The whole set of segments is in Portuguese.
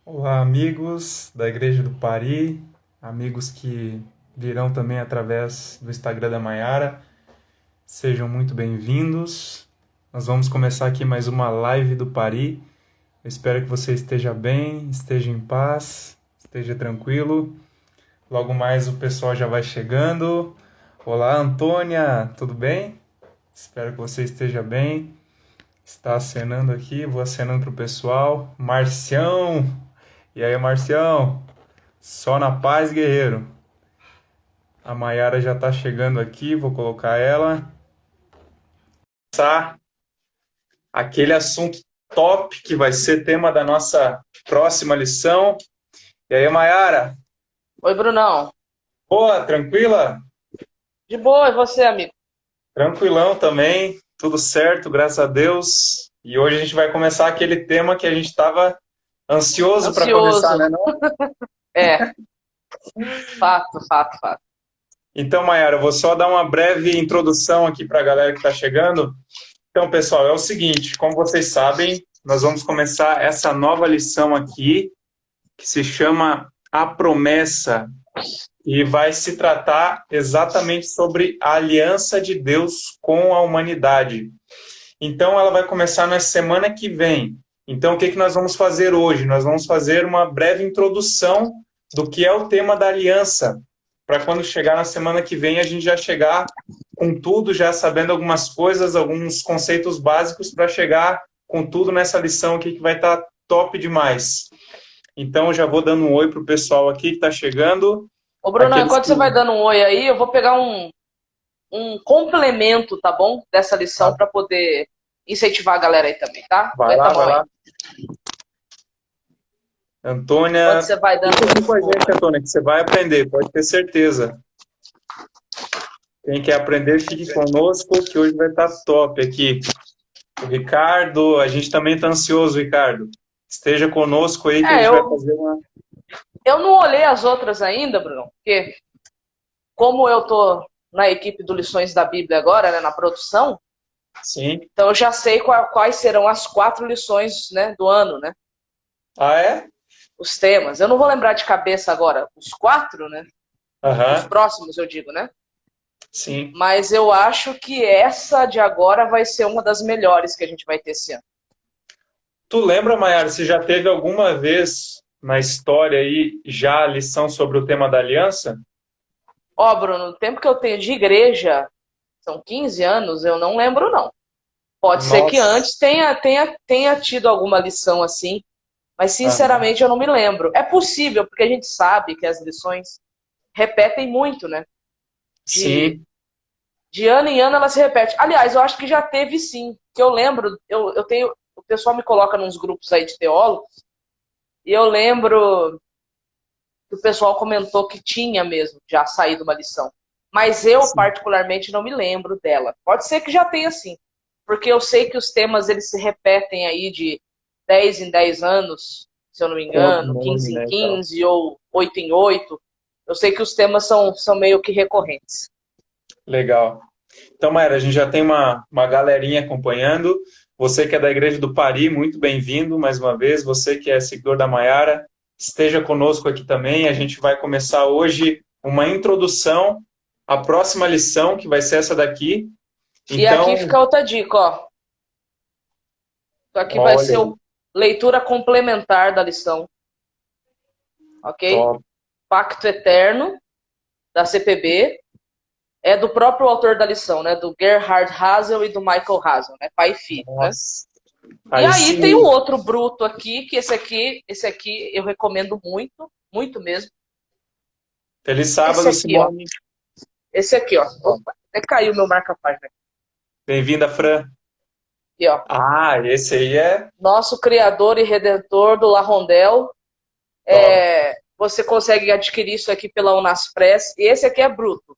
Olá, amigos da Igreja do Pari, amigos que virão também através do Instagram da Maiara, sejam muito bem-vindos. Nós vamos começar aqui mais uma live do Pari. Eu espero que você esteja bem, esteja em paz, esteja tranquilo. Logo mais o pessoal já vai chegando. Olá, Antônia, tudo bem? Espero que você esteja bem. Está acenando aqui, vou acenando para o pessoal. Marcião! E aí, Marcião? Só na paz, guerreiro. A Maiara já tá chegando aqui, vou colocar ela. Começar aquele assunto top que vai ser tema da nossa próxima lição. E aí, Maiara? Oi, Brunão. Boa, tranquila? De boa, e você, amigo? Tranquilão também, tudo certo, graças a Deus. E hoje a gente vai começar aquele tema que a gente estava ansioso para começar, Ansioso. né? Não? É, fato, fato, fato. Então, Maiara, eu vou só dar uma breve introdução aqui para a galera que está chegando. Então, pessoal, é o seguinte, como vocês sabem, nós vamos começar essa nova lição aqui, que se chama A Promessa, e vai se tratar exatamente sobre a aliança de Deus com a humanidade. Então, ela vai começar na semana que vem. Então, o que nós vamos fazer hoje? Nós vamos fazer uma breve introdução do que é o tema da aliança, para quando chegar na semana que vem, a gente já chegar com tudo, já sabendo algumas coisas, alguns conceitos básicos para chegar com tudo nessa lição aqui que vai estar top demais. Então, já vou dando um oi para o pessoal aqui que está chegando. Ô, Brunão, Aqueles enquanto que... você vai dando um oi aí, eu vou pegar um complemento, tá bom? Dessa lição para poder incentivar a galera aí também, tá? Vai Aguenta a lá, mão vai aí. lá. Enquanto Antônia, você vai dando. fica aqui com a gente, Antônia, que você vai aprender, pode ter certeza. Quem quer aprender, fique conosco, que hoje vai estar top aqui. O Ricardo, a gente também está ansioso, Ricardo. Esteja conosco aí que a É, gente vai eu, fazer uma... eu não olhei as outras ainda, Bruno, porque como eu tô na equipe do Lições da Bíblia agora, né, na produção, Sim. então eu já sei quais serão as 4 lições, né, do ano, né? Ah, é? Os temas. Eu não vou lembrar de cabeça agora os 4, né? Os Aham, próximos, eu digo, né? sim. Mas eu acho que essa de agora vai ser uma das melhores que a gente vai ter esse ano. Tu lembra, Mayara, se já teve alguma vez na história aí já a lição sobre o tema da aliança? Ó, Bruno, no tempo que eu tenho de igreja, são 15 anos, eu não lembro, não. Pode ser que Nossa. antes tenha tido alguma lição assim, mas Aham. sinceramente eu não me lembro. É possível, porque a gente sabe que as lições repetem muito, né? De, Sim, de ano em ano elas se repetem. Aliás, eu acho que já teve sim. Que eu lembro, eu tenho. O pessoal me coloca nos grupos aí de teólogos, e eu lembro que o pessoal comentou que tinha mesmo já saído uma lição. Mas eu, sim. particularmente, não me lembro dela. Pode ser que já tenha sim, porque eu sei que os temas eles se repetem aí de 10 em 10 anos, se eu não me Com outro engano, nome, 15 em né, e tal. 15 ou 8 em 8. Eu sei que os temas são meio que recorrentes. Legal. Então, Mayara, a gente já tem uma galerinha acompanhando. Você que é da Igreja do Pari, muito bem-vindo mais uma vez. Você que é seguidor da Mayara, esteja conosco aqui também. A gente vai começar hoje uma introdução à próxima lição, que vai ser essa daqui. E aqui Então, fica outra dica, ó. Então aqui vai olha ser aí, leitura complementar da lição, ok? top. Pacto Eterno, da CPB, é do próprio autor da lição, né? Do Gerhard Hazel e do Michael Hazel, né? Pai e filho, né? Nossa, E aí aí tem o sim. outro bruto aqui, que esse aqui eu recomendo muito, muito mesmo. Feliz Esse sábado, aqui, ó. Simone. Esse aqui, ó. Opa, até caiu meu marca-página Bem-vinda, Fran. aqui, ó. Ah, esse aí é Nosso Criador e Redentor do La Rondel. top. Você consegue adquirir isso aqui pela Unaspress. E esse aqui é bruto.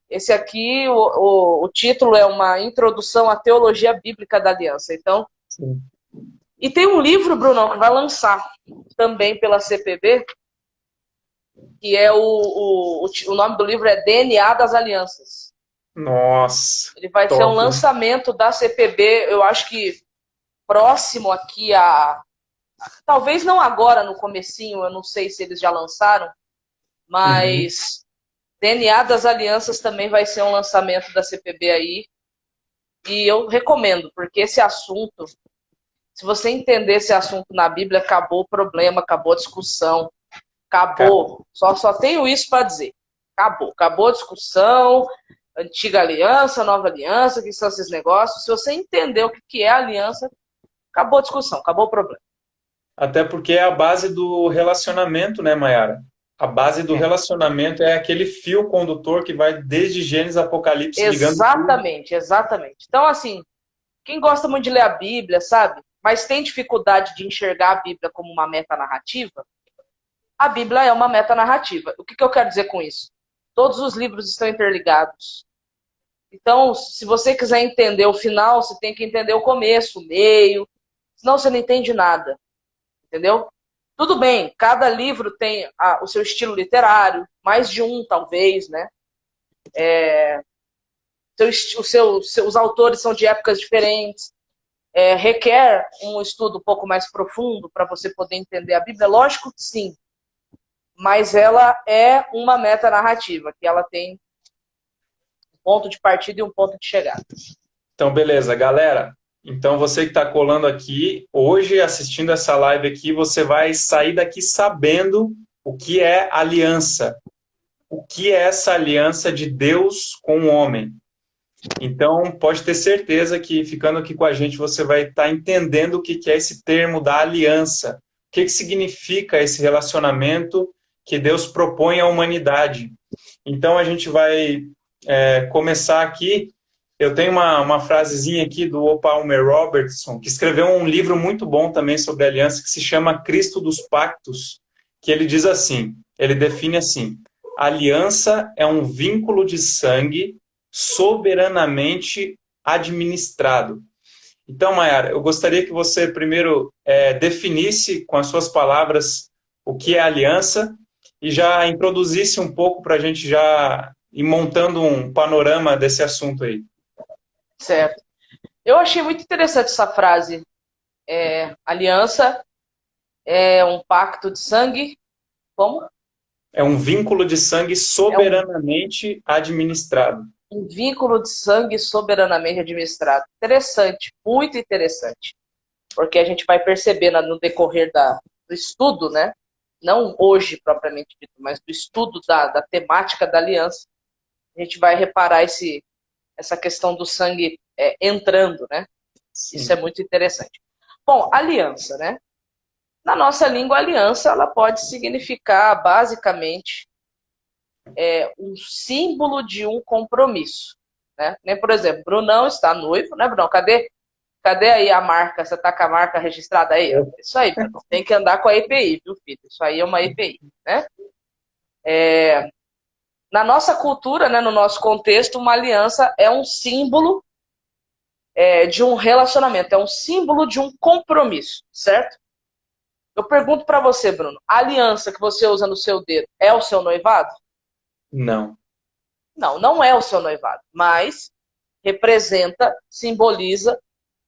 Esse aqui, o título é uma introdução à teologia bíblica da aliança. Então, Sim. e tem um livro, Bruno, que vai lançar também pela CPB, que é o nome do livro é DNA das Alianças. Nossa, Ele vai ser um top. lançamento da CPB, eu acho que próximo aqui a talvez não agora no comecinho, eu não sei se eles já lançaram, Uhum. mas DNA das Alianças também vai ser um lançamento da CPB aí. E eu recomendo, porque esse assunto, se você entender esse assunto na Bíblia, acabou o problema, acabou a discussão, Cara, acabou. Só tenho isso para dizer. Acabou a discussão, antiga aliança, nova aliança, que são esses negócios. Se você entender o que é aliança, acabou a discussão, acabou o problema. até porque é a base do relacionamento, né, Mayara? A base do É. relacionamento é aquele fio condutor que vai desde Gênesis a Apocalipse ligando tudo. Exatamente, exatamente. Então, assim, quem gosta muito de ler a Bíblia, sabe? Mas tem dificuldade de enxergar a Bíblia como uma metanarrativa, a Bíblia é uma metanarrativa. O que eu quero dizer com isso? Todos os livros estão interligados. Então, se você quiser entender o final, você tem que entender o começo, o meio, senão você não entende nada, entendeu? Tudo bem, cada livro tem o seu estilo literário, mais de um talvez, né? Os autores são de épocas diferentes, requer um estudo um pouco mais profundo para você poder entender a Bíblia? Lógico que sim, mas ela é uma metanarrativa, que ela tem um ponto de partida e um ponto de chegada. Então, beleza, galera. Então, você que está colando aqui, hoje, assistindo essa live aqui, você vai sair daqui sabendo o que é aliança. O que é essa aliança de Deus com o homem. Então, pode ter certeza que ficando aqui com a gente, você vai estar entendendo o que é esse termo da aliança. O que significa esse relacionamento que Deus propõe à humanidade. Então, a gente vai começar aqui. Eu tenho uma frasezinha aqui do O. Palmer Robertson, que escreveu um livro muito bom também sobre aliança, que se chama Cristo dos Pactos, que ele diz assim, ele define assim: aliança é um vínculo de sangue soberanamente administrado. Então, Mayara, eu gostaria que você primeiro definisse com as suas palavras o que é aliança e já introduzisse um pouco para a gente já ir montando um panorama desse assunto aí. Certo. Eu achei muito interessante essa frase. Aliança é um pacto de sangue. Como? É um vínculo de sangue É soberanamente administrado. um vínculo de sangue soberanamente administrado. Interessante, muito interessante. Porque a gente vai perceber no decorrer do estudo, né? Não hoje propriamente dito, mas do estudo da temática da aliança, a gente vai reparar essa questão do sangue entrando, né? Isso é Sim. muito interessante. Bom, aliança, né? Na nossa língua, aliança, ela pode significar, basicamente, um símbolo de um compromisso, né? Nem, por exemplo, Brunão está noivo, né, Brunão? Cadê aí a marca? Você tá com a marca registrada aí? Isso aí, Brunão. Tem que andar com a EPI, viu, filho? Isso aí é uma EPI, né? Na nossa cultura, né, no nosso contexto, uma aliança é um símbolo de um relacionamento, é um símbolo de um compromisso, certo? Eu pergunto para você, Bruno, a aliança que você usa no seu dedo é o seu noivado? Não. Não, não é o seu noivado, mas representa, simboliza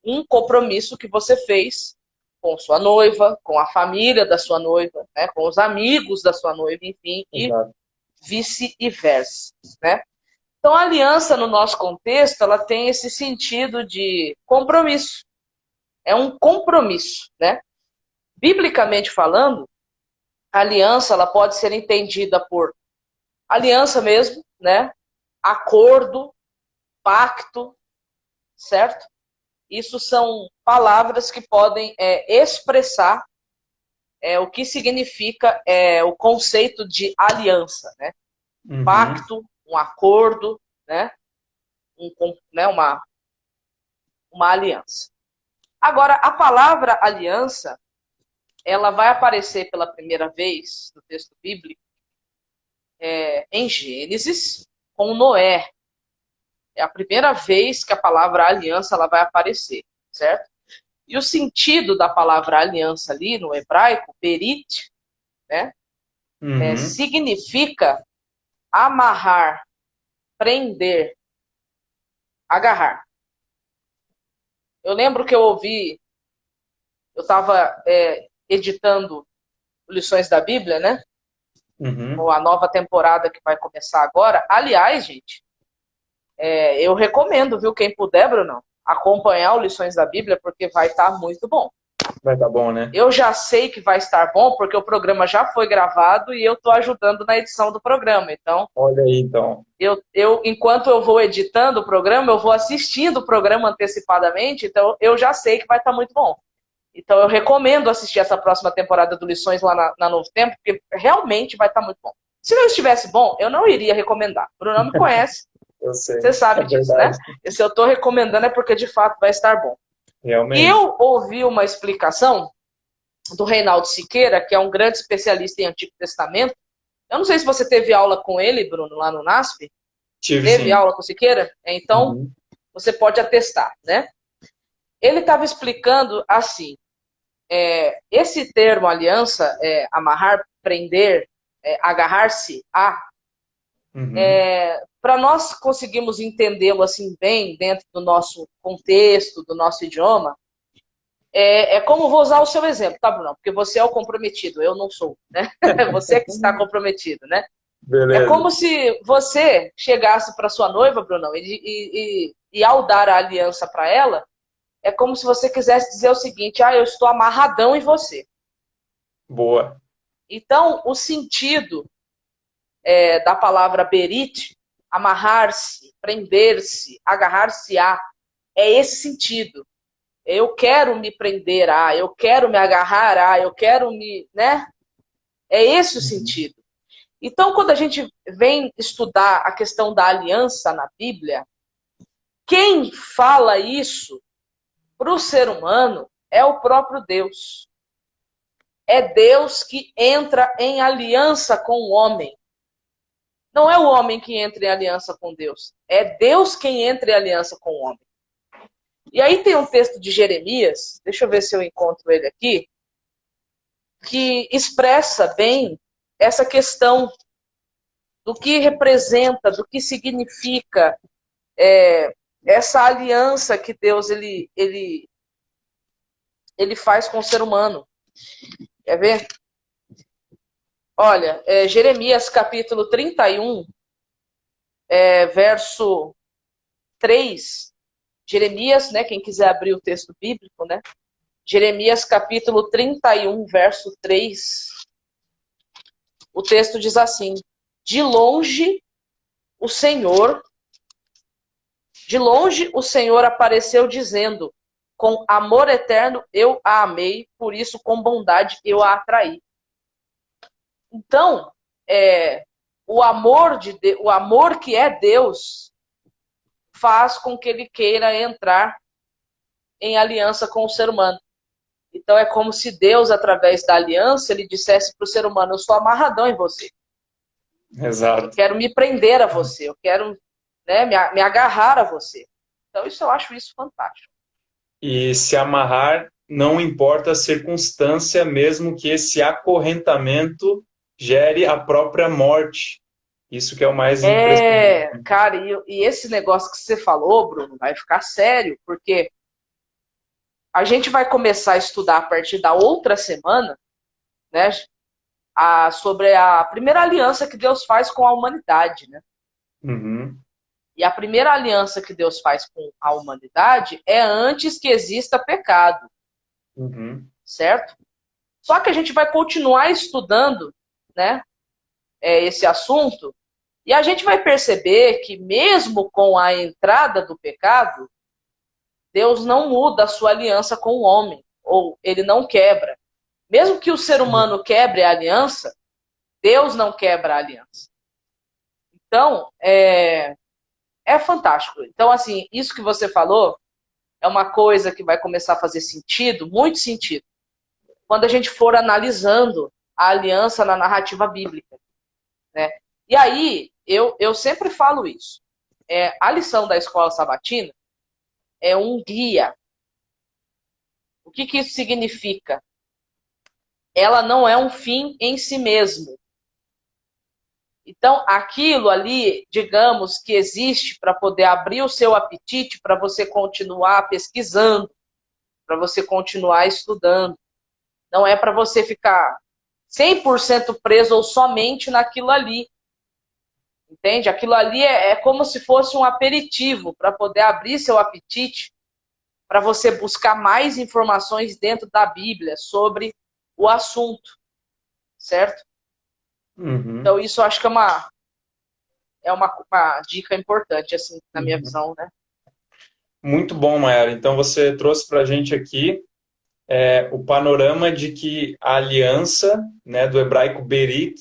um compromisso que você fez com sua noiva, com a família da sua noiva, né, com os amigos da sua noiva, enfim, e Exato. vice-versa, né? Então, a aliança, no nosso contexto, ela tem esse sentido de compromisso. É um compromisso, né? Biblicamente falando, a aliança ela pode ser entendida por aliança mesmo, né? Acordo, pacto, certo? Isso são palavras que podem expressar o que significa o conceito de aliança, né? Uhum. Pacto, um acordo, né? Uma aliança. Agora, a palavra aliança, ela vai aparecer pela primeira vez no texto bíblico em Gênesis com Noé. É a primeira vez que a palavra aliança ela vai aparecer, certo? E o sentido da palavra aliança ali no hebraico, berit, né, Uhum. significa amarrar, prender, agarrar. Eu lembro que eu ouvi, eu estava editando lições da Bíblia, né? Uhum. Ou a nova temporada que vai começar agora. Aliás, gente, eu recomendo, viu, quem puder, Bruno, acompanhar o Lições da Bíblia, porque vai estar muito bom. Vai dar bom, né? Eu já sei que vai estar bom, porque o programa já foi gravado e eu estou ajudando na edição do programa. Então, Olha aí, então. enquanto eu vou editando o programa, eu vou assistindo o programa antecipadamente, então eu já sei que vai estar muito bom. Então, eu recomendo assistir essa próxima temporada do Lições lá na Novo Tempo, porque realmente vai estar muito bom. Se não estivesse bom, eu não iria recomendar. O Bruno me conhece, Eu sei, você sabe é disso, né? verdade. E se eu estou recomendando é porque, de fato, vai estar bom. E Realmente. eu ouvi uma explicação do Reinaldo Siqueira, que é um grande especialista em Antigo Testamento. Eu não sei se você teve aula com ele, Bruno, lá no NASP. Tive Teve sim. aula com o Siqueira? Então, Uhum. você pode atestar, né? Ele estava explicando assim, esse termo aliança, amarrar, prender, agarrar-se a, Uhum. para nós conseguirmos entendê-lo assim bem dentro do nosso contexto, do nosso idioma, como vou usar o seu exemplo, tá, Bruno? Porque você é o comprometido, eu não sou, né? Você é que está comprometido, né? É Beleza. como se você chegasse para sua noiva, Brunão, e ao dar a aliança para ela, é como se você quisesse dizer o seguinte: eu estou amarradão em você. Boa. Então, o sentido da palavra berit, amarrar-se, prender-se, agarrar-se-á, é esse sentido. Eu quero me prender a, eu quero me agarrar a, eu quero me, né? É esse o Uhum. sentido. Então, quando a gente vem estudar a questão da aliança na Bíblia, quem fala isso para o ser humano é o próprio Deus. É Deus que entra em aliança com o homem. Não é o homem que entra em aliança com Deus. É Deus quem entra em aliança com o homem. E aí tem um texto de Jeremias, deixa eu ver se eu encontro ele aqui, que expressa bem essa questão do que representa, do que significa essa aliança que Deus ele faz com o ser humano. Quer ver? Olha, Jeremias capítulo 31, verso 3. Jeremias, né, quem quiser abrir o texto bíblico, né? Jeremias capítulo 31, verso 3. O texto diz assim: De longe o Senhor, de longe o Senhor apareceu dizendo: com amor eterno eu a amei, por isso com bondade eu a atraí. Então, o amor o amor que é Deus faz com que ele queira entrar em aliança com o ser humano. Então é como se Deus, através da aliança, ele dissesse para o ser humano: eu sou amarradão em você. Eu Exato. quero me prender a você, eu quero, né, me agarrar a você. Então eu acho isso fantástico. E se amarrar, não importa a circunstância, mesmo que esse acorrentamento gere a própria morte. Isso que é o mais impressionante. Cara, e esse negócio que você falou, Bruno, vai ficar sério, porque a gente vai começar a estudar a partir da outra semana, né, sobre a primeira aliança que Deus faz com a humanidade, né? Uhum. E a primeira aliança que Deus faz com a humanidade é antes que exista pecado, Uhum. certo? Só que a gente vai continuar estudando, né, esse assunto, e a gente vai perceber que mesmo com a entrada do pecado, Deus não muda a sua aliança com o homem, ou ele não quebra. Mesmo que o ser humano quebre a aliança, Deus não quebra a aliança. Então, é fantástico. Então, assim, isso que você falou é uma coisa que vai começar a fazer sentido, muito sentido, quando a gente for analisando a aliança na narrativa bíblica, né? E aí, eu sempre falo isso. A lição da escola sabatina é um guia. O que isso significa? Ela não é um fim em si mesmo. Então, aquilo ali, digamos, que existe para poder abrir o seu apetite, para você continuar pesquisando, para você continuar estudando. Não é para você ficar 100% preso ou somente naquilo ali. Entende? Aquilo ali é como se fosse um aperitivo para poder abrir seu apetite, para você buscar mais informações dentro da Bíblia sobre o assunto, certo? Uhum, Então isso eu acho que é uma dica importante, assim, na minha uhum. visão, né? Muito bom, Mayara. Então você trouxe para a gente aqui o panorama de que a aliança, né, do hebraico berit,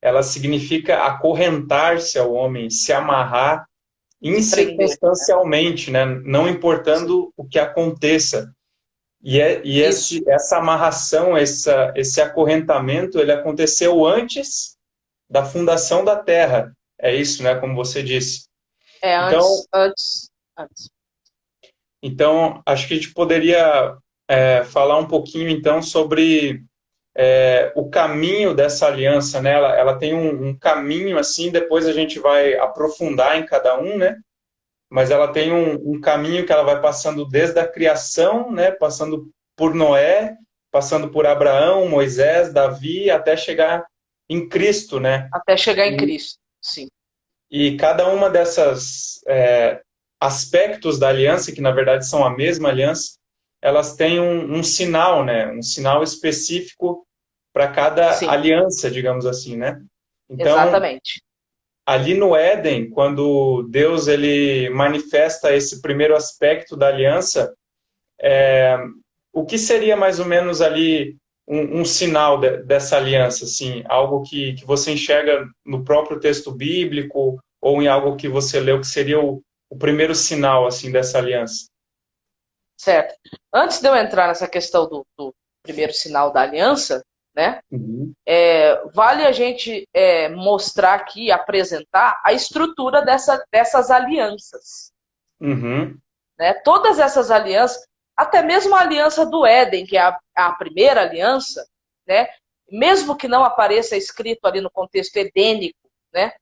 ela significa acorrentar-se ao homem, se amarrar Se prender, né? incircunstancialmente, né, não Sim. importando o que aconteça. Isso, Essa amarração, esse acorrentamento, ele aconteceu antes da fundação da Terra. É isso, né, como você disse. Então, antes. acho que a gente poderia falar um pouquinho, então, sobre o caminho dessa aliança, né? Ela tem um caminho assim, depois a gente vai aprofundar em cada um, né? Mas ela tem um caminho que ela vai passando desde a criação, né? Passando por Noé, passando por Abraão, Moisés, Davi, até chegar em Cristo, né? Até chegar em E, Cristo, sim. e cada uma dessas aspectos da aliança, que na verdade são a mesma aliança, elas têm um sinal, né? Um sinal específico para cada Sim, aliança, digamos assim, né? Então, exatamente. ali no Éden, quando Deus ele manifesta esse primeiro aspecto da aliança, o que seria mais ou menos ali um sinal dessa aliança, assim, algo que você enxerga no próprio texto bíblico ou em algo que você leu que seria o primeiro sinal assim dessa aliança? Certo. Antes de eu entrar nessa questão do primeiro sinal da aliança, né? Uhum. Vale a gente mostrar aqui, apresentar a estrutura dessas alianças. Uhum. Né? Todas essas alianças, até mesmo a aliança do Éden, que é a primeira aliança, né? Mesmo que não apareça escrito ali no contexto edênico, né?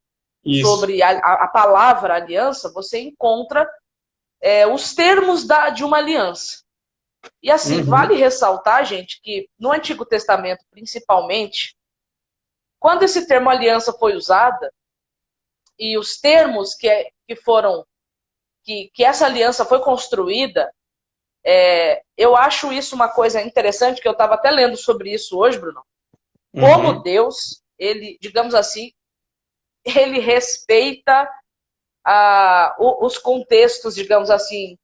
Isso. Sobre a palavra aliança, você encontra os termos de uma aliança. E assim, vale Uhum. ressaltar, gente, que no Antigo Testamento, principalmente, quando esse termo aliança foi usada, e os termos que foram, que essa aliança foi construída, eu acho isso uma coisa interessante, que eu estava até lendo sobre isso hoje, Bruno. Como Uhum. Deus, ele, digamos assim, ele respeita os contextos, digamos assim,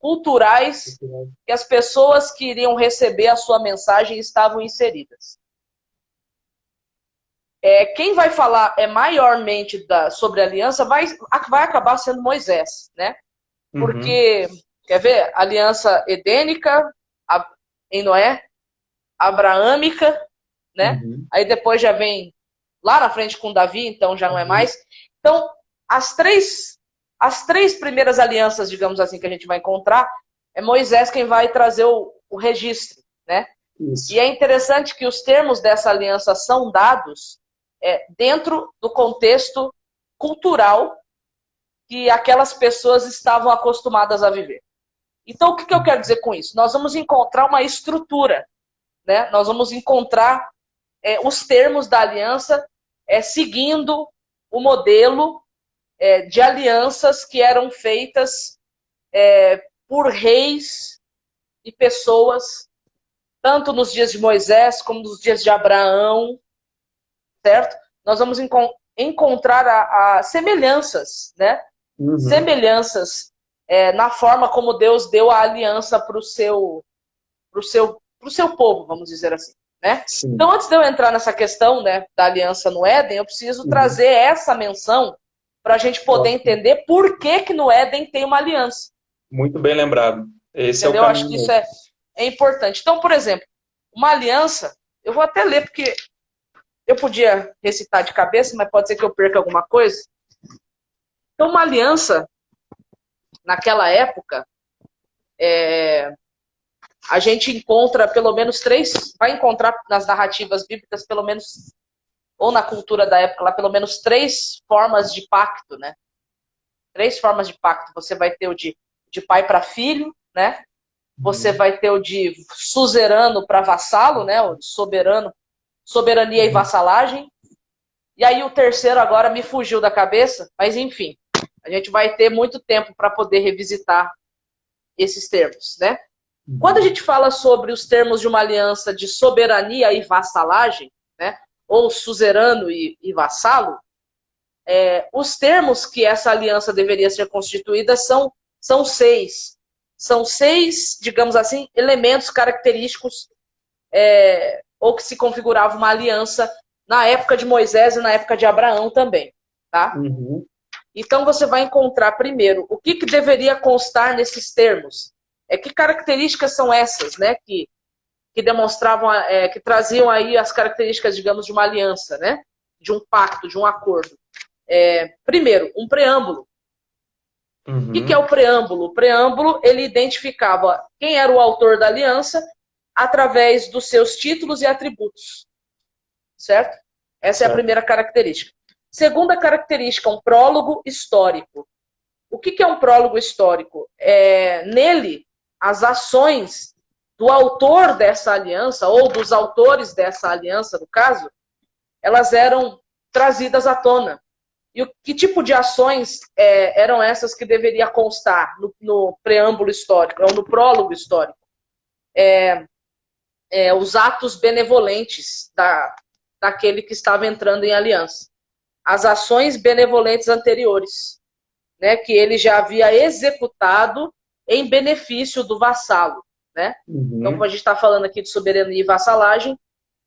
culturais que as pessoas que iriam receber a sua mensagem estavam inseridas. Quem vai falar maiormente sobre a aliança vai acabar sendo Moisés, né? Uhum. Porque, quer ver, aliança edênica em Noé, abraâmica, né? Uhum. Aí depois já vem lá na frente com Davi, então já não é Uhum. mais. Então, as três primeiras alianças, digamos assim, que a gente vai encontrar, é Moisés quem vai trazer o registro, né? E Isso. é interessante que os termos dessa aliança são dados dentro do contexto cultural que aquelas pessoas estavam acostumadas a viver. Então, o que eu quero dizer com isso? Nós vamos encontrar uma estrutura, né? Nós vamos encontrar os termos da aliança seguindo o modelo de alianças que eram feitas por reis e pessoas, tanto nos dias de Moisés como nos dias de Abraão, certo? Nós vamos encontrar semelhanças, né? Uhum. Semelhanças na forma como Deus deu a aliança para o seu povo, vamos dizer assim, né? Então, Sim. antes de eu entrar nessa questão, né, da aliança no Éden, eu preciso Uhum. trazer essa menção para a gente poder Ótimo. entender por que no Éden tem uma aliança, Muito bem lembrado. Esse é o entendeu? Acho que isso caminho. é importante. Então, por exemplo, uma aliança, eu vou até ler, porque eu podia recitar de cabeça, mas pode ser que eu perca alguma coisa. Então, uma aliança, naquela época, a gente encontra pelo menos vai encontrar nas narrativas bíblicas, pelo menos, ou na cultura da época, lá, pelo menos 3 formas de pacto, né? 3 formas de pacto. Você vai ter o de pai para filho, né? você vai ter o de suzerano para vassalo, né? O de soberano, soberania e vassalagem. E aí o terceiro agora me fugiu da cabeça, mas enfim, a gente vai ter muito tempo para poder revisitar esses termos, né? Quando a gente fala sobre os termos de uma aliança de soberania e vassalagem, né? Ou suzerano e vassalo, os termos que essa aliança deveria ser constituída são seis. São seis, digamos assim, elementos característicos ou que se configurava uma aliança na época de Moisés e na época de Abraão também, tá? Uhum. Então você vai encontrar primeiro o que deveria constar nesses termos. Que características são essas, né? Que demonstravam, que traziam aí as características, digamos, de uma aliança, né? De um pacto, de um acordo. Primeiro, um preâmbulo. Uhum. O que é o preâmbulo? O preâmbulo, ele identificava quem era o autor da aliança através dos seus títulos e atributos. Certo? Essa é a primeira característica. Segunda característica, um prólogo histórico. O que é um prólogo histórico? Nele, as ações do autor dessa aliança, ou dos autores dessa aliança, no caso, elas eram trazidas à tona. E que tipo de ações eram essas que deveria constar no preâmbulo histórico, ou no prólogo histórico? Os atos benevolentes daquele que estava entrando em aliança. As ações benevolentes anteriores, né, que ele já havia executado em benefício do vassalo. Né? Uhum. Então, como a gente está falando aqui de soberania e vassalagem,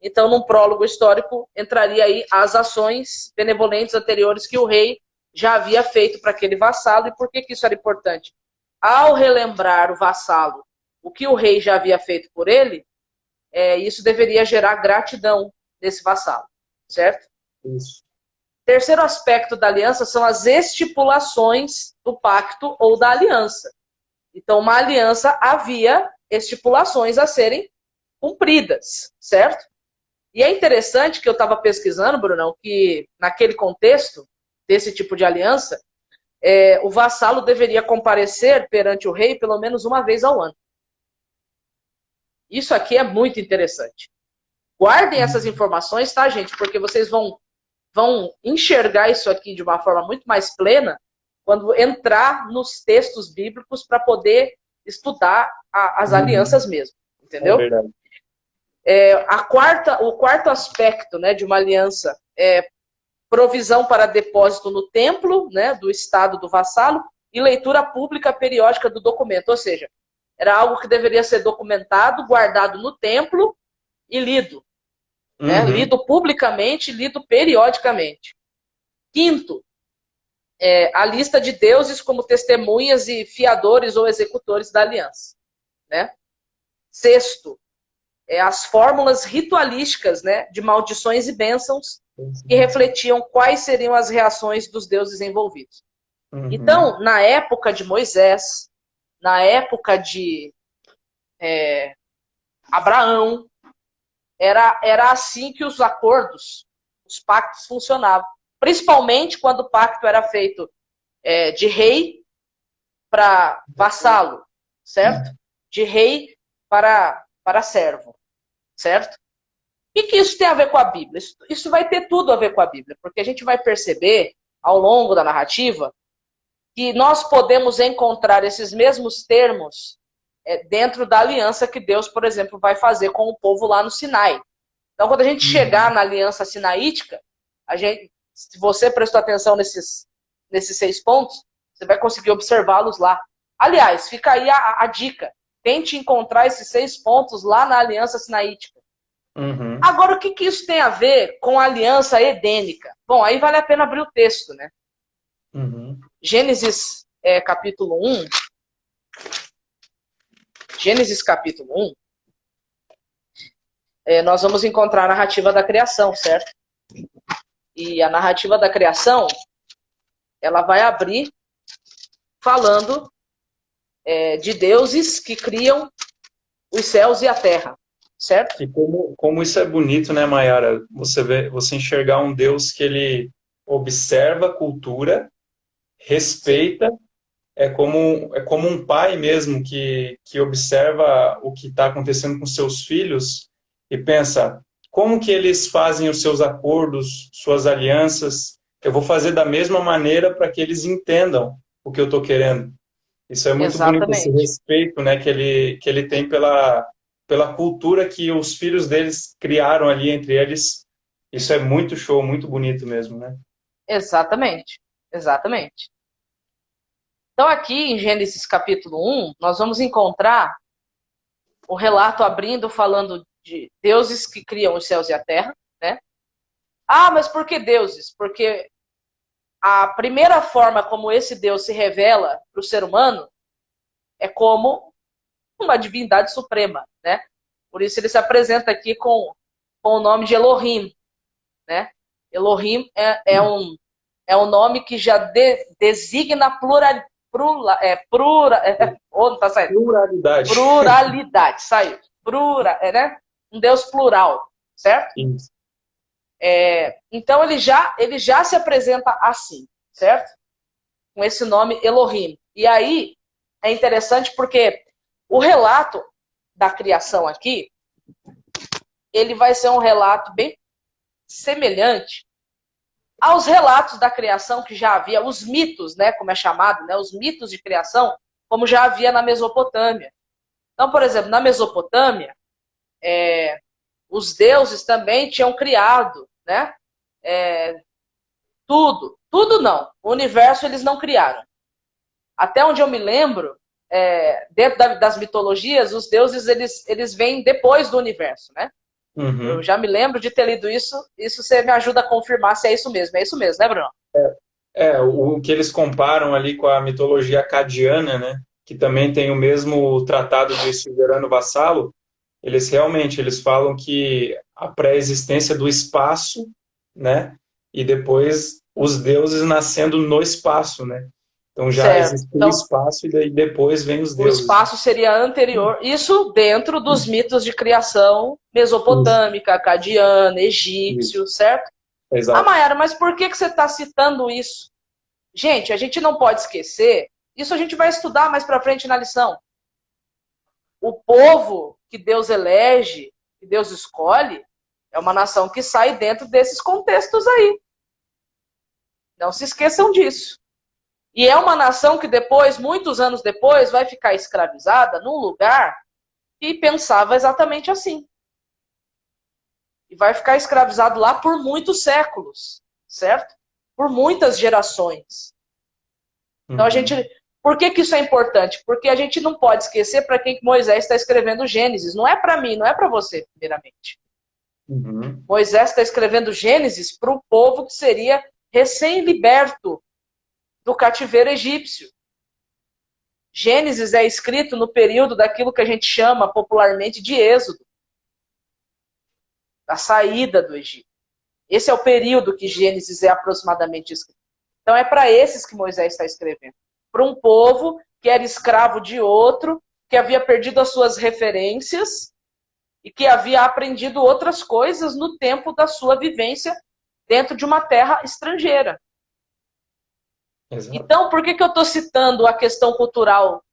então, num prólogo histórico, entraria aí as ações benevolentes anteriores que o rei já havia feito para aquele vassalo. E por que isso era importante? Ao relembrar o vassalo o que o rei já havia feito por ele, isso deveria gerar gratidão desse vassalo, certo? Isso. Terceiro aspecto da aliança são as estipulações do pacto ou da aliança. Então, uma aliança havia estipulações a serem cumpridas, certo? E é interessante que eu estava pesquisando, Brunão, que naquele contexto desse tipo de aliança, o vassalo deveria comparecer perante o rei pelo menos uma vez ao ano. Isso aqui é muito interessante. Guardem essas informações, tá, gente? Porque vocês vão enxergar isso aqui de uma forma muito mais plena quando entrar nos textos bíblicos para poder estudar as alianças mesmo. Entendeu? É verdade. O quarto aspecto, né, de uma aliança é provisão para depósito no templo, né, do estado do vassalo, e leitura pública periódica do documento. Ou seja, era algo que deveria ser documentado, guardado no templo e lido. Né? Lido publicamente, lido periodicamente. Quinto, a lista de deuses como testemunhas e fiadores ou executores da aliança. Né? Sexto, as fórmulas ritualísticas, né, de maldições e bênçãos que refletiam quais seriam as reações dos deuses envolvidos. Então, na época de Moisés, na época de Abraão, era assim que os acordos, os pactos funcionavam. Principalmente quando o pacto era feito de rei para vassalo, certo? De rei para servo, certo? O que isso tem a ver com a Bíblia? Isso vai ter tudo a ver com a Bíblia, porque a gente vai perceber, ao longo da narrativa, que nós podemos encontrar esses mesmos termos dentro da aliança que Deus, por exemplo, vai fazer com o povo lá no Sinai. Então, quando a gente chegar na aliança sinaítica, se você prestou atenção nesses 6 pontos, você vai conseguir observá-los lá. Aliás, fica aí a dica. Tente encontrar esses 6 pontos lá na aliança sinaítica. Agora, o que isso tem a ver com a aliança edênica? Bom, aí vale a pena abrir o texto, né? Gênesis capítulo 1. Gênesis capítulo 1. Nós vamos encontrar a narrativa da criação, certo? E a narrativa da criação, ela vai abrir falando de deuses que criam os céus e a terra, certo? E como isso é bonito, né, Mayara? Você enxergar um Deus que ele observa a cultura, respeita é como um pai mesmo que observa o que está acontecendo com seus filhos e pensa, como que eles fazem os seus acordos, suas alianças? Eu vou fazer da mesma maneira para que eles entendam o que eu estou querendo. Isso é muito bonito, esse Exatamente. respeito, né, que ele tem pela cultura que os filhos deles criaram ali entre eles. Isso é muito show, muito bonito mesmo, né? Exatamente. Exatamente. Então, aqui em Gênesis capítulo 1, nós vamos encontrar o relato abrindo, falando de deuses que criam os céus e a terra, né? Ah, mas por que deuses? Porque a primeira forma como esse Deus se revela para o ser humano é como uma divindade suprema, né? Por isso ele se apresenta aqui com o nome de Elohim, né? Elohim é um nome que já designa não tá saindo. Pluralidade. Pluralidade, saiu. Né? Um Deus plural, certo? Isso. Então ele já se apresenta assim, certo? Com esse nome Elohim. E aí é interessante porque o relato da criação aqui, ele vai ser um relato bem semelhante aos relatos da criação que já havia, os mitos, né, como é chamado, né, os mitos de criação, como já havia na Mesopotâmia. Então, por exemplo, na Mesopotâmia, os deuses também tinham criado, né, tudo não. O universo eles não criaram. Até onde eu me lembro, dentro das mitologias, os deuses eles vêm depois do universo, né? Eu Uhum. já me lembro de ter lido isso. Isso você me ajuda a confirmar se é isso mesmo. É isso mesmo, né, Bruno? O que eles comparam ali com a mitologia acadiana, né, que também tem o mesmo tratado de Silverano Vassalo, eles falam que a pré-existência do espaço, né, e depois os deuses nascendo no espaço, né? Então já Certo. existiu o Então, espaço e daí depois vem os o deuses. espaço seria anterior. Isso dentro dos mitos de criação Isso, mesopotâmica, acadiana, isso, egípcio, certo? Ah, exato. Mayara, mas por que você está citando isso? Gente, a gente não pode esquecer. Isso a gente vai estudar mais para frente na lição. O povo que Deus elege, que Deus escolhe, é uma nação que sai dentro desses contextos aí. Não se esqueçam disso. E é uma nação que depois, muitos anos depois, vai ficar escravizada num lugar que pensava exatamente assim. E vai ficar escravizado lá por muitos séculos, certo? Por muitas gerações. Então a gente. Uhum, Por que, que isso é importante? Porque a gente não pode esquecer para quem que Moisés está escrevendo Gênesis. Não é para mim, não é para você, primeiramente. uhum, Moisés está escrevendo Gênesis para o povo que seria recém-liberto do cativeiro egípcio. Gênesis é escrito no período daquilo que a gente chama popularmente de Êxodo, da saída do Egito. Esse é o período que Gênesis é aproximadamente escrito. Então é para esses que Moisés está escrevendo. Para um povo que era escravo de outro, que havia perdido as suas referências e que havia aprendido outras coisas no tempo da sua vivência dentro de uma terra estrangeira. exato. Então, por que eu estou citando a questão cultural?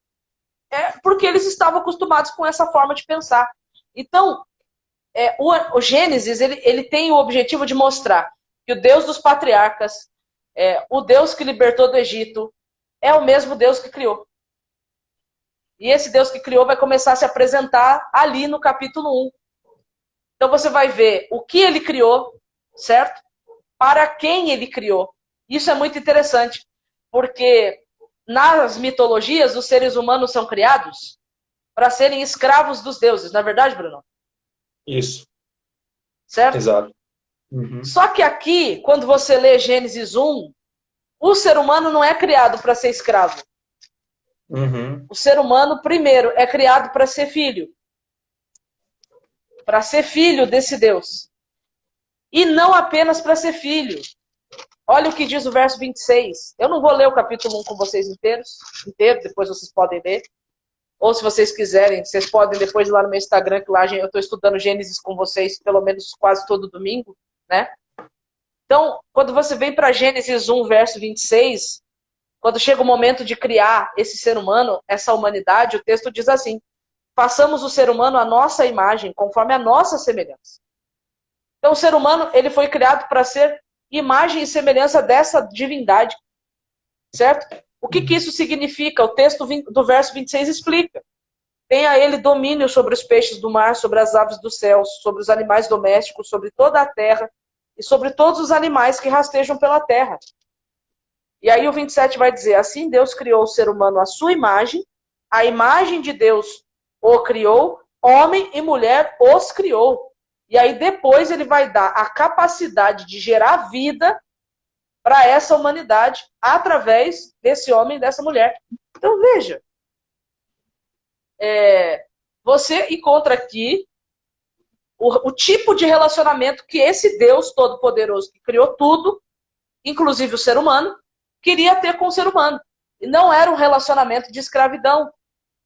É porque eles estavam acostumados com essa forma de pensar. Então, o Gênesis ele tem o objetivo de mostrar que o Deus dos patriarcas, o Deus que libertou do Egito, é o mesmo Deus que criou. E esse Deus que criou vai começar a se apresentar ali no capítulo 1. Então você vai ver o que ele criou, certo? Para quem ele criou. Isso é muito interessante, porque nas mitologias os seres humanos são criados para serem escravos dos deuses, não é verdade, Bruno? Isso, Certo? exato. Uhum, Só que aqui, quando você lê Gênesis 1, o ser humano não é criado para ser escravo. uhum, O ser humano, primeiro, é criado para ser filho. Para ser filho desse Deus. E não apenas para ser filho. Olha o que diz o verso 26. Eu não vou ler o capítulo 1 com vocês inteiro, depois vocês podem ler. Ou se vocês quiserem, vocês podem depois ir lá no meu Instagram, que lá eu estou estudando Gênesis com vocês pelo menos quase todo domingo, né? Então, quando você vem para Gênesis 1, verso 26, quando chega o momento de criar esse ser humano, essa humanidade, o texto diz assim: façamos o ser humano à nossa imagem, conforme a nossa semelhança. Então o ser humano, ele foi criado para ser imagem e semelhança dessa divindade, certo? O que isso significa? O texto do verso 26 explica. Tenha ele domínio sobre os peixes do mar, sobre as aves dos céus, sobre os animais domésticos, sobre toda a terra e sobre todos os animais que rastejam pela terra. E aí o 27 vai dizer: assim Deus criou o ser humano à sua imagem, a imagem de Deus o criou, homem e mulher os criou. E aí depois ele vai dar a capacidade de gerar vida para essa humanidade através desse homem e dessa mulher. Então veja, você encontra aqui o tipo de relacionamento que esse Deus Todo-Poderoso, que criou tudo, inclusive o ser humano, queria ter com o ser humano. E não era um relacionamento de escravidão,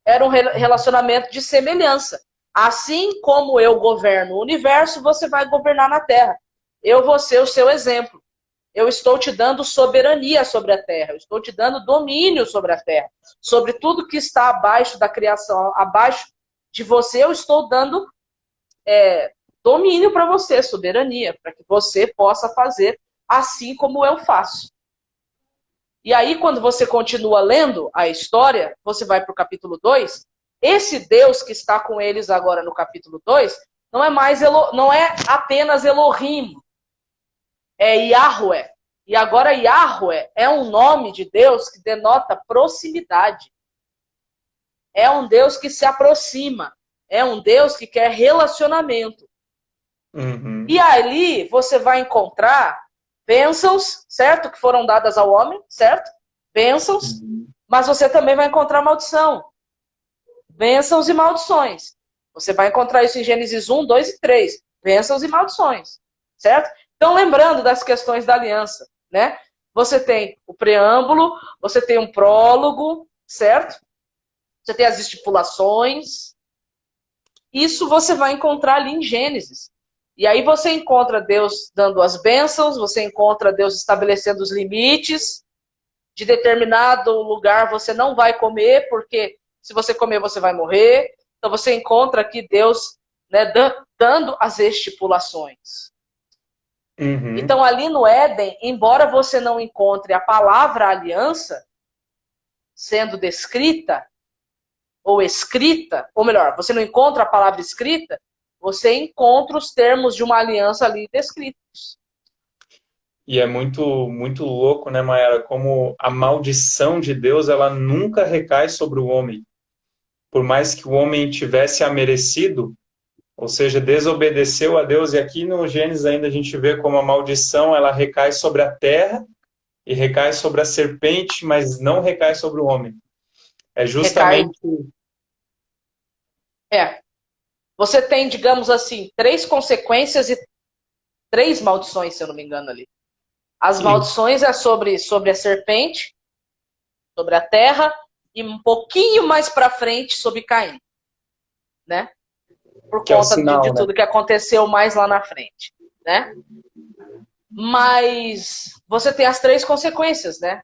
era um relacionamento de semelhança. Assim como eu governo o universo, você vai governar na Terra. Eu vou ser o seu exemplo. Eu estou te dando soberania sobre a Terra. Eu estou te dando domínio sobre a Terra. Sobre tudo que está abaixo da criação, abaixo de você, eu estou dando domínio para você, soberania, para que você possa fazer assim como eu faço. E aí, quando você continua lendo a história, você vai para o capítulo 2, esse Deus que está com eles agora no capítulo 2, não é apenas Elohim, é Yahweh. E agora Yahweh é um nome de Deus que denota proximidade. É um Deus que se aproxima. É um Deus que quer relacionamento. Uhum. E ali você vai encontrar bênçãos, certo? Que foram dadas ao homem, certo? Bênçãos. Mas você também vai encontrar maldição. Bênçãos e maldições. Você vai encontrar isso em Gênesis 1, 2 e 3. Bênçãos e maldições. Certo? Então, lembrando das questões da aliança, né? Você tem o preâmbulo, você tem um prólogo, certo? Você tem as estipulações. Isso você vai encontrar ali em Gênesis. E aí você encontra Deus dando as bênçãos, você encontra Deus estabelecendo os limites. De determinado lugar você não vai comer, porque se você comer você vai morrer. Então você encontra aqui Deus, né, dando as estipulações. Uhum. Então ali no Éden, embora você não encontre a palavra aliança sendo descrita, ou escrita, ou melhor, você não encontra a palavra escrita, você encontra os termos de uma aliança ali descritos. E é muito, muito louco, né, Mayara, como a maldição de Deus, ela nunca recai sobre o homem. Por mais que o homem tivesse a merecido, ou seja, desobedeceu a Deus, e aqui no Gênesis ainda a gente vê como a maldição, ela recai sobre a terra e recai sobre a serpente, mas não recai sobre o homem. É justamente... Você tem, digamos assim, 3 consequências e 3 maldições, se eu não me engano ali. As maldições é sobre a serpente, sobre a terra, e um pouquinho mais para frente sobre Caim. Né? Por que conta sinal, de tudo, né, que aconteceu mais lá na frente. Né? Mas você tem as 3 consequências, né?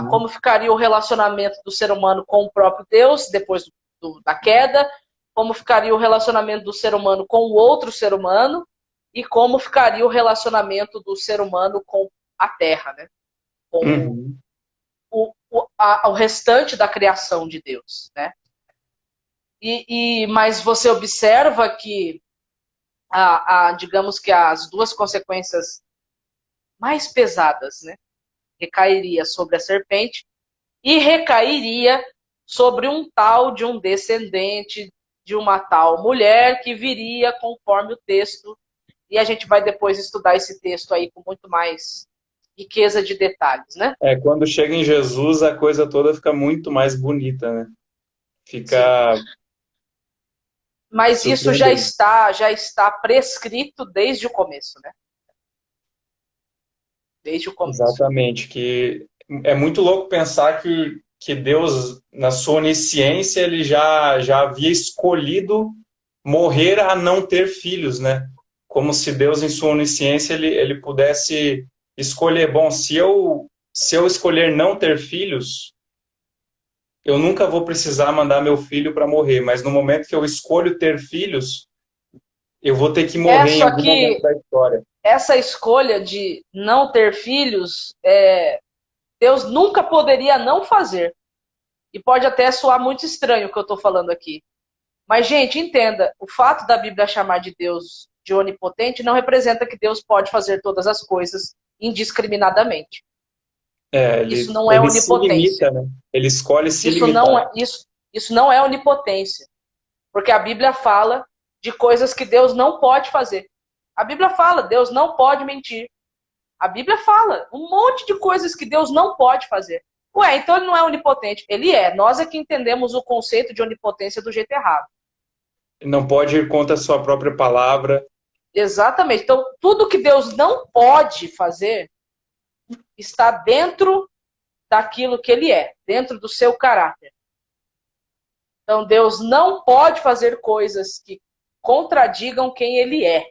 Como ficaria o relacionamento do ser humano com o próprio Deus depois da queda, como ficaria o relacionamento do ser humano com o outro ser humano e como ficaria o relacionamento do ser humano com a terra, né? Com o restante da criação de Deus, né? Mas você observa que, digamos que as 2 consequências mais pesadas, né? Recairia sobre a serpente e recairia sobre um tal de um descendente de uma tal mulher que viria conforme o texto. E a gente vai depois estudar esse texto aí com muito mais riqueza de detalhes, né? Quando chega em Jesus, a coisa toda fica muito mais bonita, né? Fica... Sim. Mas isso já está prescrito desde o começo, né? Desde o começo. Exatamente, que é muito louco pensar que Deus, na sua onisciência, ele já havia escolhido morrer a não ter filhos, né? Como se Deus, em sua onisciência, ele pudesse escolher, bom, se eu se eu escolher não ter filhos, eu nunca vou precisar mandar meu filho para morrer, mas no momento que eu escolho ter filhos, eu vou ter que morrer em Só algum momento que da história. essa escolha de não ter filhos, Deus nunca poderia não fazer. E pode até soar muito estranho o que eu estou falando aqui. Mas, gente, entenda, o fato da Bíblia chamar de Deus de onipotente não representa que Deus pode fazer todas as coisas indiscriminadamente. Isso não é Ele se onipotência. limita, né? Ele escolhe se Isso limitar. não é, isso não é onipotência. Porque a Bíblia fala de coisas que Deus não pode fazer. A Bíblia fala, Deus não pode mentir. A Bíblia fala um monte de coisas que Deus não pode fazer. Ué, então ele não é onipotente. Ele é. Nós é que entendemos o conceito de onipotência do jeito errado. Não pode ir contra a sua própria palavra. Exatamente. Então, tudo que Deus não pode fazer está dentro daquilo que ele é, dentro do seu caráter. Então, Deus não pode fazer coisas que contradigam quem ele é.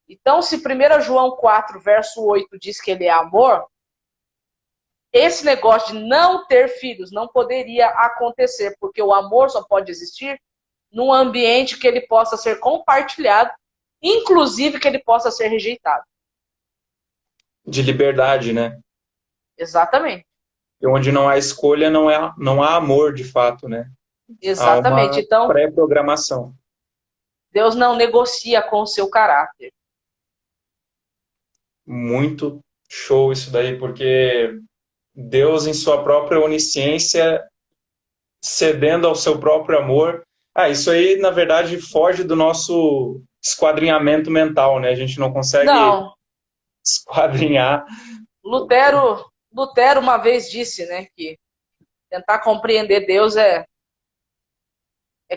Então, se 1 João 4, verso 8 diz que ele é amor, esse negócio de não ter filhos não poderia acontecer, porque o amor só pode existir num ambiente que ele possa ser compartilhado, inclusive que ele possa ser rejeitado. De liberdade, né? Exatamente. E onde não há escolha, não há amor, de fato, né? Há Exatamente. uma Então, pré-programação. Deus não negocia com o seu caráter. Muito show isso daí, porque Deus, em sua própria onisciência, cedendo ao seu próprio amor. Isso aí, na verdade, foge do nosso esquadrinhamento mental, né? A gente não consegue Não. esquadrinhar. Lutero uma vez disse, né, que tentar compreender Deus é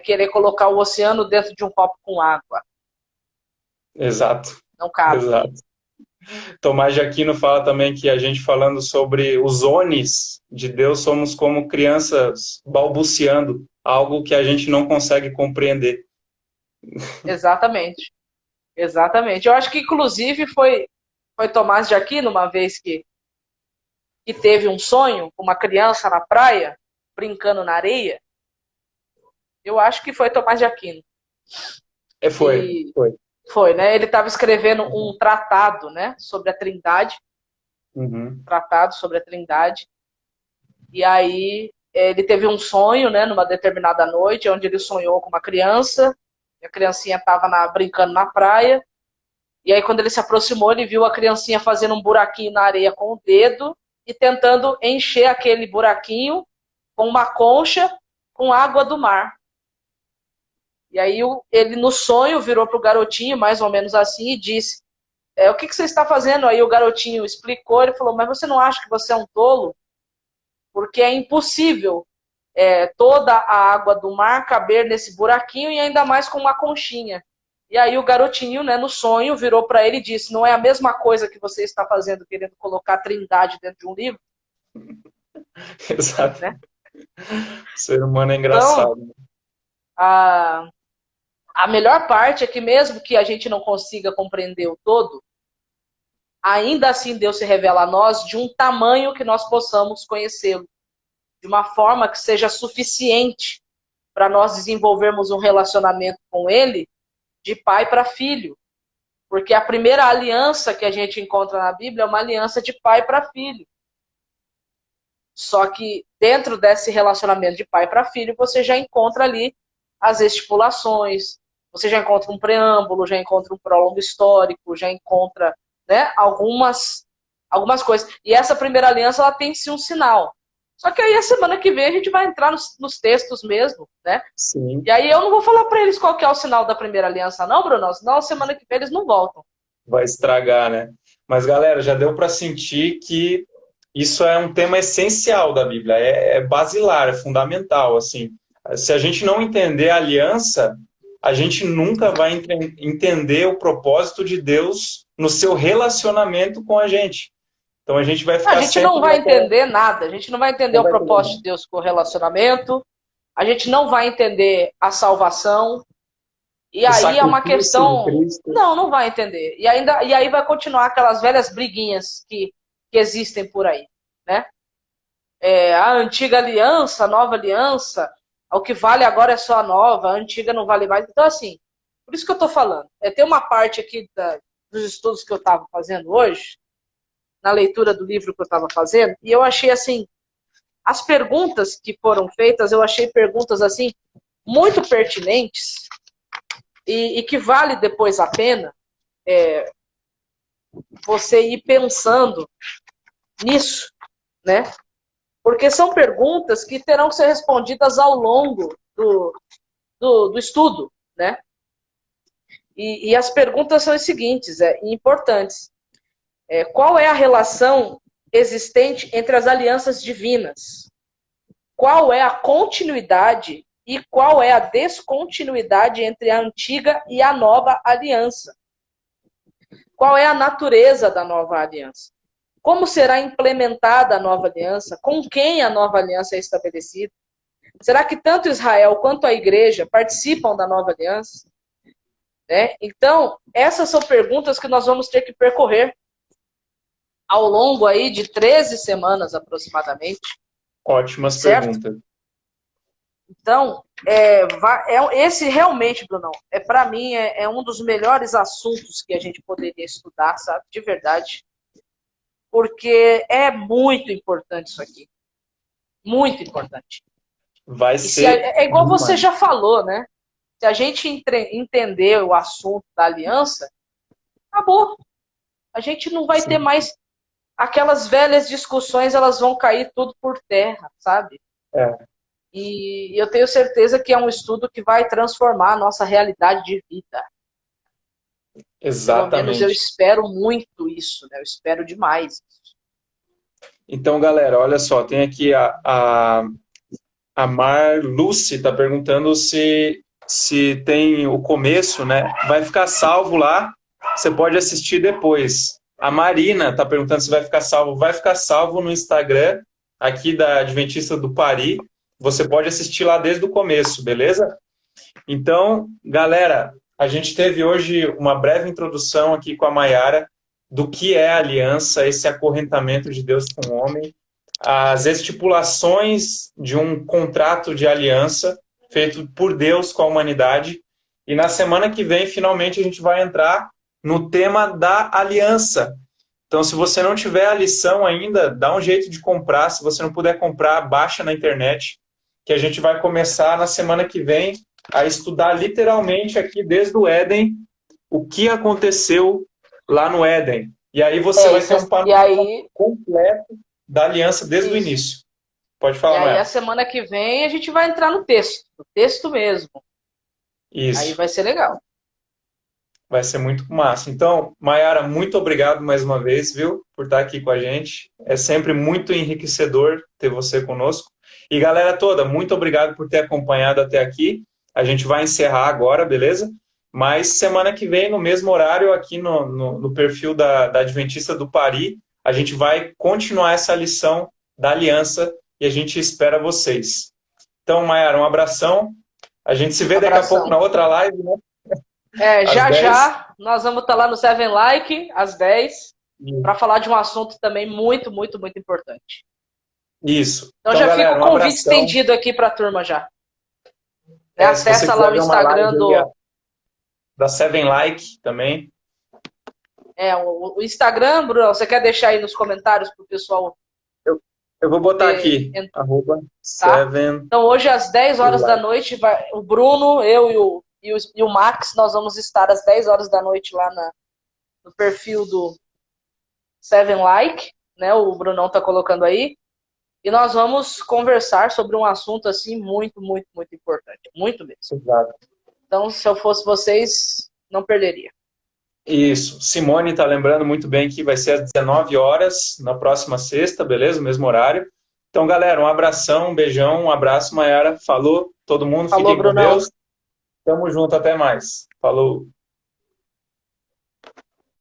querer colocar o oceano dentro de um copo com água. Exato. Não cabe. Exato. Tomás de Aquino fala também que a gente falando sobre os ones de Deus, somos como crianças balbuciando, algo que a gente não consegue compreender. Exatamente. Exatamente. Eu acho que, inclusive, foi Tomás de Aquino, uma vez que teve um sonho com uma criança na praia, brincando na areia. Eu acho que foi Tomás de Aquino. Foi. Foi, né? Ele estava escrevendo um tratado, né, sobre a Trindade. Tratado sobre a Trindade. E aí ele teve um sonho, né, numa determinada noite, onde ele sonhou com uma criança. E a criancinha estava brincando na praia. E aí, quando ele se aproximou, ele viu a criancinha fazendo um buraquinho na areia com o dedo e tentando encher aquele buraquinho com uma concha com água do mar. E aí ele, no sonho, virou para o garotinho, mais ou menos assim, e disse, o que você está fazendo? Aí o garotinho explicou, ele falou, mas você não acha que você é um tolo? Porque é impossível toda a água do mar caber nesse buraquinho e ainda mais com uma conchinha. E aí o garotinho, né, no sonho, virou para ele e disse, não é a mesma coisa que você está fazendo, querendo colocar a Trindade dentro de um livro? Exato. Né? O ser humano é engraçado. Então, a melhor parte é que mesmo que a gente não consiga compreender o todo, ainda assim Deus se revela a nós de um tamanho que nós possamos conhecê-lo, de uma forma que seja suficiente para nós desenvolvermos um relacionamento com Ele de pai para filho. Porque a primeira aliança que a gente encontra na Bíblia é uma aliança de pai para filho. Só que dentro desse relacionamento de pai para filho, você já encontra ali as estipulações, você já encontra um preâmbulo, já encontra um prólogo histórico, já encontra, né, algumas coisas. E essa primeira aliança, ela tem sim um sinal. Só que aí a semana que vem a gente vai entrar nos textos mesmo, né? Sim. E aí eu não vou falar para eles qual que é o sinal da primeira aliança não, Bruno, senão a semana que vem eles não voltam. Vai estragar, né? Mas, galera, já deu para sentir que isso é um tema essencial da Bíblia, é basilar, é fundamental, assim. Se a gente não entender a aliança, a gente nunca vai entender o propósito de Deus no seu relacionamento com a gente. Então a gente vai ficar A gente não vai entender nada, a gente não vai entender o propósito de Deus com o relacionamento, a gente não vai entender a salvação, e aí é uma questão... Não vai entender. E aí vai continuar aquelas velhas briguinhas que existem por aí. né? A antiga aliança, a nova aliança, o que vale agora é só a nova, a antiga não vale mais. Então, assim, por isso que eu estou falando. Tem uma parte aqui dos estudos que eu estava fazendo hoje, na leitura do livro que eu estava fazendo, e eu achei, assim, as perguntas que foram feitas, eu achei perguntas, assim, muito pertinentes e que vale depois a pena você ir pensando nisso, né? Porque são perguntas que terão que ser respondidas ao longo do estudo, né? E as perguntas são as seguintes, importantes. Qual é a relação existente entre as alianças divinas? Qual é a continuidade e qual é a descontinuidade entre a antiga e a nova aliança? Qual é a natureza da nova aliança? Como será implementada a nova aliança? Com quem a nova aliança é estabelecida? Será que tanto Israel quanto a igreja participam da nova aliança? Então, essas são perguntas que nós vamos ter que percorrer ao longo aí de 13 semanas aproximadamente. Ótimas certo? perguntas. Então, esse realmente, Brunão, para mim, é um dos melhores assuntos que a gente poderia estudar, sabe? De verdade. Porque é muito importante isso aqui. Muito importante. Vai ser. É igual você já falou, né? Se a gente entender o assunto da aliança, acabou. A gente não vai ter mais aquelas velhas discussões, elas vão cair tudo por terra, sabe? E eu tenho certeza que é um estudo que vai transformar a nossa realidade de vida. Exatamente. Pelo menos eu espero muito isso, né? Eu espero demais. Então, galera, olha só, tem aqui a Marluce está perguntando se tem o começo, né? Vai ficar salvo lá, você pode assistir depois. A Marina está perguntando se vai ficar salvo. Vai ficar salvo no Instagram, aqui da Adventista do Pari. Você pode assistir lá desde o começo, beleza? Então, galera, a gente teve hoje uma breve introdução aqui com a Mayara do que é a aliança, esse acorrentamento de Deus com o homem, as estipulações de um contrato de aliança feito por Deus com a humanidade. E na semana que vem, finalmente, a gente vai entrar no tema da aliança. Então, se você não tiver a lição ainda, dá um jeito de comprar. Se você não puder comprar, baixa na internet, que a gente vai começar na semana que vem a estudar literalmente aqui desde o Éden o que aconteceu lá no Éden. E aí você vai ter um panorama completo da aliança desde o início. Pode falar, Mayara. E aí, a semana que vem, a gente vai entrar no texto mesmo. Isso. Aí vai ser legal. Vai ser muito massa. Então, Mayara, muito obrigado mais uma vez, viu, por estar aqui com a gente. É sempre muito enriquecedor ter você conosco. E galera toda, muito obrigado por ter acompanhado até aqui. A gente vai encerrar agora, beleza? Mas semana que vem, no mesmo horário, aqui no perfil da Adventista do Pari, a gente vai continuar essa lição da aliança e a gente espera vocês. Então, Mayara, um abração. A gente se vê daqui a pouco na outra live, né? Já nós vamos estar lá no Seven Like, às 10, para falar de um assunto também muito, muito, muito importante. Isso. Então já galera, fica o convite estendido aqui para a turma já. Acessa lá o Instagram da Seven Like também. O Instagram, Bruno, você quer deixar aí nos comentários para o pessoal? Eu vou botar aqui, @7. Então hoje às 10 horas da noite, o Bruno, eu e o Max, nós vamos estar às 10 horas da noite lá no perfil do Seven Like, né? O Brunão está colocando aí. E nós vamos conversar sobre um assunto assim muito, muito, muito importante. Muito mesmo. Exato. Então, se eu fosse vocês, não perderia. Isso. Simone está lembrando muito bem que vai ser às 19 horas, na próxima sexta, beleza? Mesmo horário. Então, galera, um abração, um beijão, um abraço, Mayara. Falou, todo mundo. Falou, fiquem Brunão. com Deus. Tamo junto, até mais. Falou.